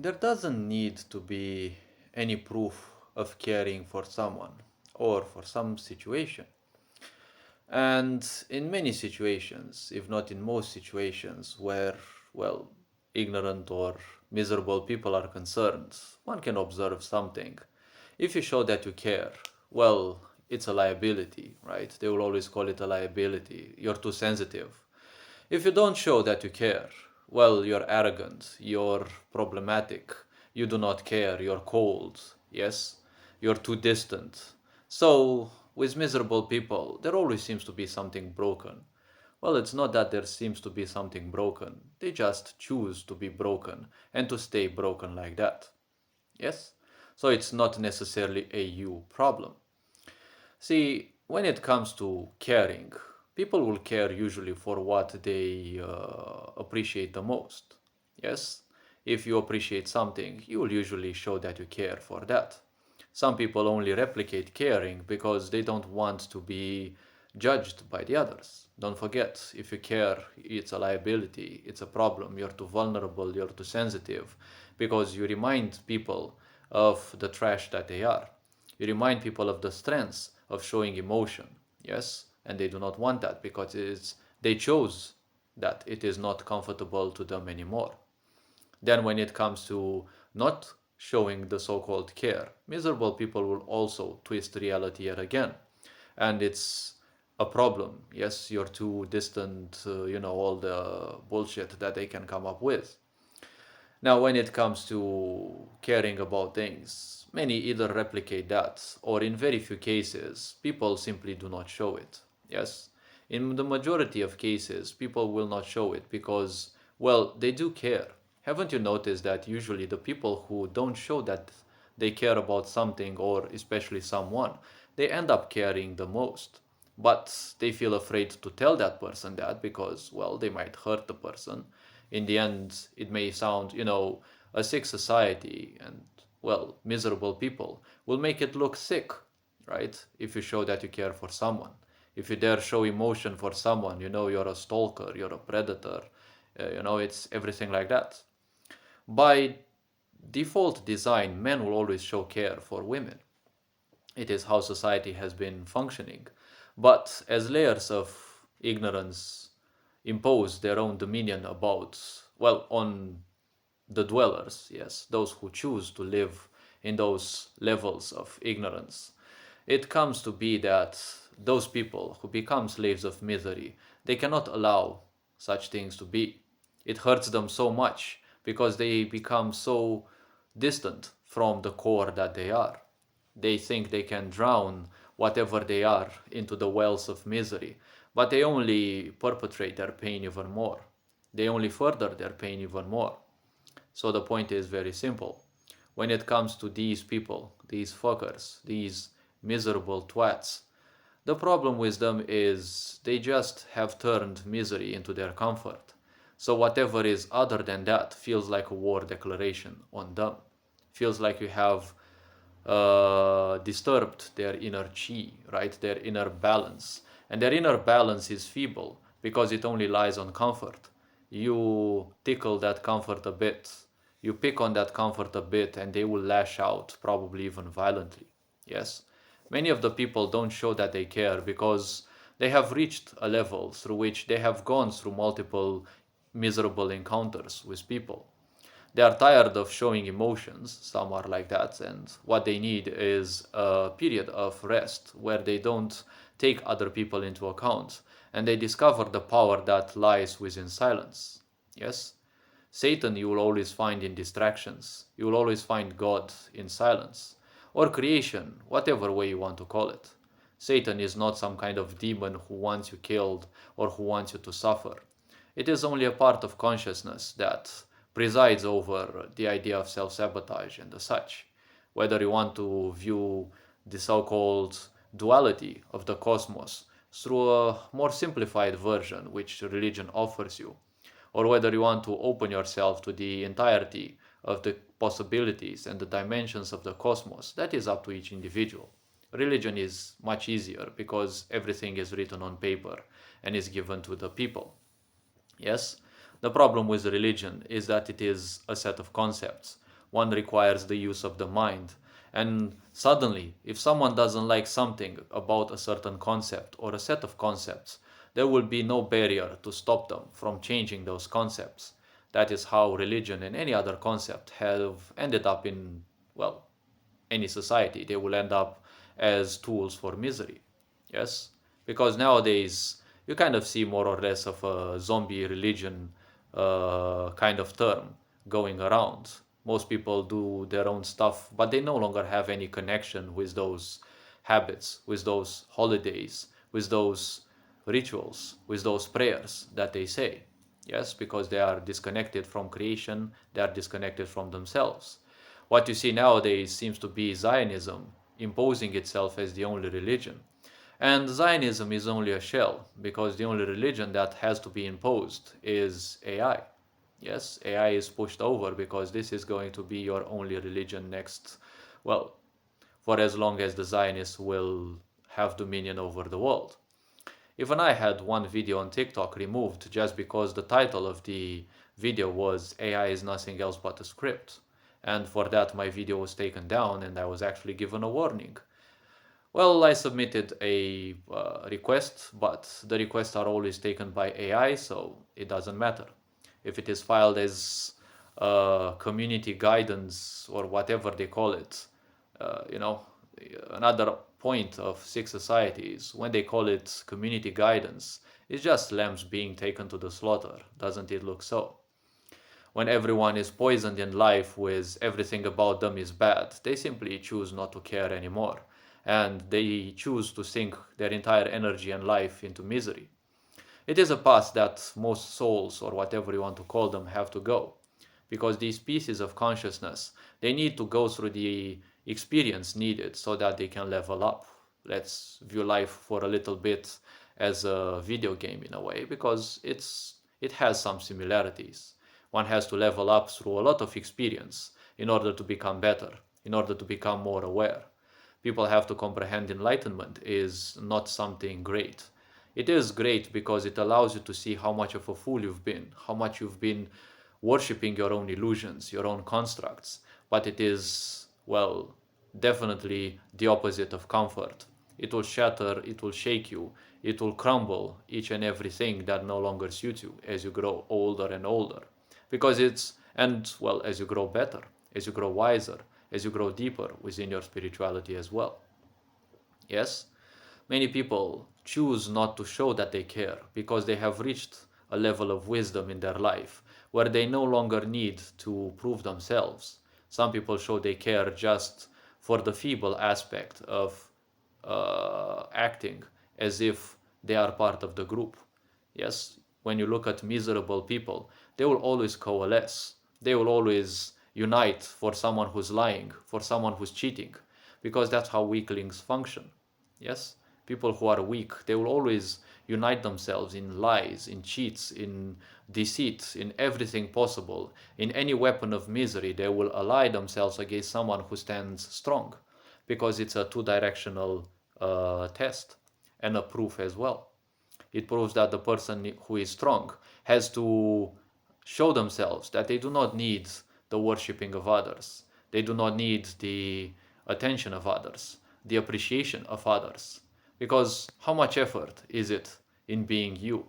There doesn't need to be any proof of caring for someone or for some situation. And in many situations, if not in most situations, where, well, ignorant or miserable people are concerned, one can observe something. If you show that you care, well, it's a liability, right? They will always call it a liability. You're too sensitive. If you don't show that you care, well, you're arrogant, you're problematic, you do not care, you're cold, yes, you're too distant. So, with miserable people, there always seems to be something broken. Well, it's not that there seems to be something broken, they just choose to be broken and to stay broken like that. Yes? So, it's not necessarily a you problem. See, when it comes to caring, people will care usually for what they appreciate the most. Yes? If you appreciate something, you will usually show that you care for that. Some people only replicate caring because they don't want to be judged by the others. Don't forget, if you care, it's a liability, it's a problem, you're too vulnerable, you're too sensitive, because you remind people of the trash that they are. You remind people of the strengths of showing emotion, yes, and they do not want that because they chose that it is not comfortable to them anymore. Then, when it comes to not showing the so called care, miserable people will also twist reality yet again. And it's a problem. Yes, you're too distant, all the bullshit that they can come up with. Now, when it comes to caring about things, many either replicate that, or in very few cases, people simply do not show it. Yes? In the majority of cases, people will not show it because, well, they do care. Haven't you noticed that usually the people who don't show that they care about something or especially someone, they end up caring the most? But they feel afraid to tell that person that because, well, they might hurt the person. In the end, it may sound, a sick society and, well, miserable people will make it look sick, right? If you show that you care for someone. If you dare show emotion for someone, you're a stalker, you're a predator, it's everything like that. By default design, men will always show care for women. It is how society has been functioning. But as layers of ignorance impose their own dominion about, well, on the dwellers, yes, those who choose to live in those levels of ignorance, it comes to be that those people who become slaves of misery, they cannot allow such things to be. It hurts them so much because they become so distant from the core that they are. They think they can drown whatever they are into the wells of misery, but they only perpetrate their pain even more. They only further their pain even more. So the point is very simple. When it comes to these people, these fuckers, these miserable twats, the problem with them is they just have turned misery into their comfort. So whatever is other than that feels like a war declaration on them. Feels like you have disturbed their inner chi, right? Their inner balance. And their inner balance is feeble because it only lies on comfort. You tickle that comfort a bit, you pick on that comfort a bit, and they will lash out, probably even violently. Yes? Many of the people don't show that they care because they have reached a level through which they have gone through multiple miserable encounters with people. They are tired of showing emotions, some are like that, and what they need is a period of rest where they don't take other people into account and they discover the power that lies within silence. Yes? Satan you will always find in distractions, you will always find God in silence, or creation, whatever way you want to call it. Satan is not some kind of demon who wants you killed or who wants you to suffer. It is only a part of consciousness that presides over the idea of self sabotage and the such. Whether you want to view the so called duality of the cosmos through a more simplified version which religion offers you, or whether you want to open yourself to the entirety of the possibilities and the dimensions of the cosmos, that is up to each individual. Religion is much easier because everything is written on paper and is given to the people. Yes? The problem with religion is that it is a set of concepts. one requires the use of the mind. And suddenly, if someone doesn't like something about a certain concept or a set of concepts, there will be no barrier to stop them from changing those concepts. That is how religion and any other concept have ended up in, well, any society. They will end up as tools for misery. Yes? Because nowadays you kind of see more or less of a zombie religion kind of term going around. Most people do their own stuff, but they no longer have any connection with those habits, with those holidays, with those rituals, with those prayers that they say. Yes, because they are disconnected from creation, they are disconnected from themselves. What you see nowadays seems to be Zionism imposing itself as the only religion. And Zionism is only a shell, because the only religion that has to be imposed is AI. Yes, AI is pushed over because this is going to be your only religion next, well, for as long as the Zionists will have dominion over the world. Even I had one video on TikTok removed just because the title of the video was AI is nothing else but a script. And for that, my video was taken down and I was actually given a warning. Well, I submitted a request, but the requests are always taken by AI, so it doesn't matter. If it is filed as community guidance or whatever they call it, you know, another point of sick societies, when they call it community guidance, it's just lambs being taken to the slaughter. Doesn't it look so? When everyone is poisoned in life with everything about them is bad, they simply choose not to care anymore. And they choose to sink their entire energy and life into misery. It is a path that most souls, or whatever you want to call them, have to go. Because these pieces of consciousness, they need to go through the experience needed so that they can level up. Let's view life for a little bit as a video game in a way, because it has some similarities. One has to level up through a lot of experience in order to become better, in order to become more aware. People have to comprehend enlightenment is not something great. It is great because it allows you to see how much of a fool you've been, how much you've been worshipping your own illusions, your own constructs. But it is, well, definitely the opposite of comfort. It will shatter, it will shake you, it will crumble each and everything that no longer suits you as you grow older and older. Because it's, and well, as you grow better, as you grow wiser, as you grow deeper within your spirituality as well. Yes? Many people choose not to show that they care because they have reached a level of wisdom in their life where they no longer need to prove themselves. Some people show they care just for the feeble aspect of acting as if they are part of the group. Yes, when you look at miserable people, they will always coalesce. They will always unite for someone who's lying, for someone who's cheating, because that's how weaklings function. Yes, people who are weak, they will always unite themselves in lies, in cheats, in deceit, in everything possible. In any weapon of misery, they will ally themselves against someone who stands strong, because it's a two-directional test and a proof as well. It proves that the person who is strong has to show themselves that they do not need the worshipping of others. They do not need the attention of others, the appreciation of others. Because how much effort is it in being you?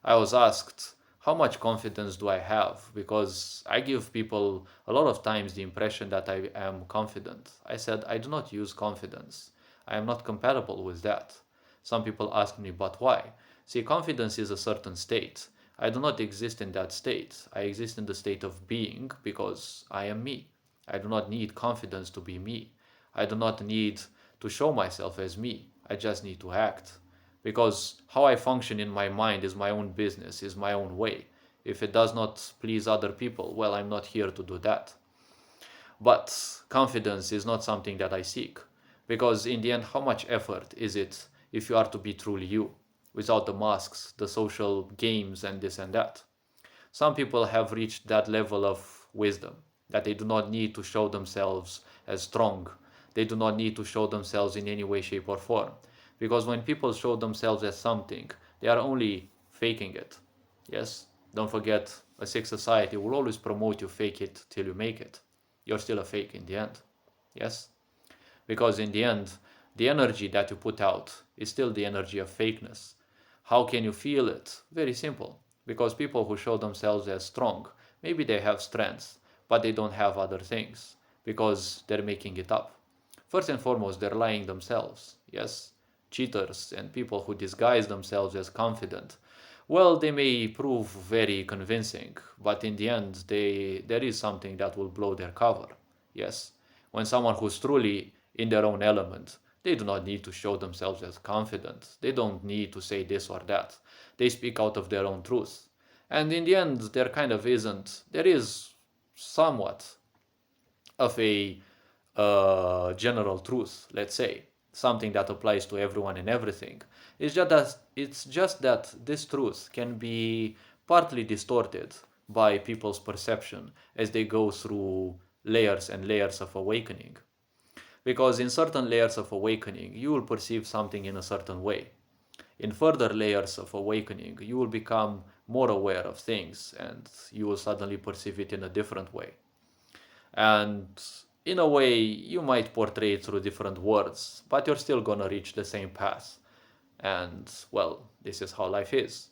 I was asked, how much confidence do I have? Because I give people a lot of times the impression that I am confident. I said, I do not use confidence. I am not compatible with that. Some people ask me, but why? See, confidence is a certain state. I do not exist in that state. I exist in the state of being because I am me. I do not need confidence to be me. I do not need to show myself as me. I just need to act. Because how I function in my mind is my own business, is my own way. If it does not please other people, well, I'm not here to do that. But confidence is not something that I seek. Because in the end, how much effort is it if you are to be truly you, without the masks, the social games, and this and that? Some people have reached that level of wisdom that they do not need to show themselves as strong. They do not need to show themselves in any way, shape, or form. Because when people show themselves as something, they are only faking it. Yes? Don't forget, a sick society will always promote you fake it till you make it. you're still a fake in the end. Yes? Because in the end, the energy that you put out is still the energy of fakeness. How can you feel it? Very simple. Because people who show themselves as strong, maybe they have strengths, but they don't have other things, because they're making it up. First and foremost, they're lying themselves. Yes? Cheaters and people who disguise themselves as confident. Well, they may prove very convincing, but in the end, there is something that will blow their cover. Yes? When someone who's truly in their own element, they do not need to show themselves as confident. They don't need to say this or that. They speak out of their own truth. And in the end, there kind of isn't. There is somewhat of a general truth, let's say, something that applies to everyone and everything. It's just that this truth can be partly distorted by people's perception as they go through layers and layers of awakening. Because in certain layers of awakening, you will perceive something in a certain way. In further layers of awakening, you will become more aware of things and you will suddenly perceive it in a different way. And in a way, you might portray it through different words, but you're still gonna reach the same path. And well, this is how life is.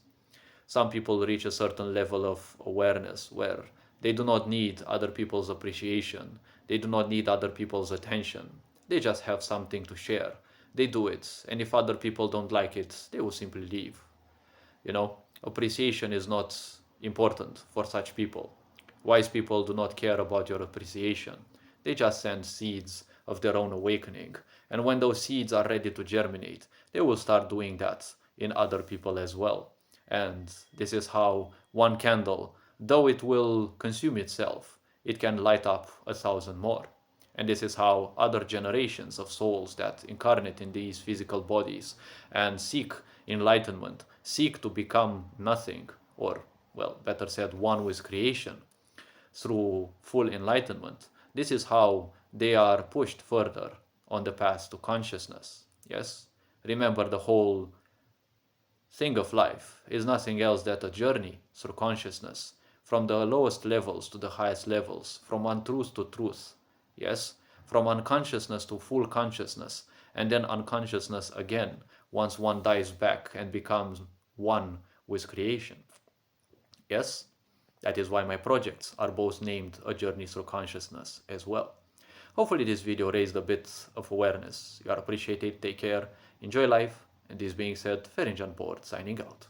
Some people reach a certain level of awareness where they do not need other people's appreciation, they do not need other people's attention. They just have something to share. They do it, and if other people don't like it, they will simply leave. Appreciation is not important for such people. Wise people do not care about your appreciation. They just send seeds of their own awakening. And when those seeds are ready to germinate, they will start doing that in other people as well. And this is how one candle, though it will consume itself, it can light up 1,000 more. And this is how other generations of souls that incarnate in these physical bodies and seek enlightenment, seek to become nothing, or, well, better said, one with creation, through full enlightenment. This is how they are pushed further on the path to consciousness. Yes? Remember, the whole thing of life is nothing else than a journey through consciousness, from the lowest levels to the highest levels, from untruth to truth. Yes? From unconsciousness to full consciousness, and then unconsciousness again, once one dies back and becomes one with creation. Yes? That is why my projects are both named A Journey Through Consciousness as well. Hopefully this video raised a bit of awareness. You are appreciated, take care, enjoy life, and this being said, Ferenjan Port signing out.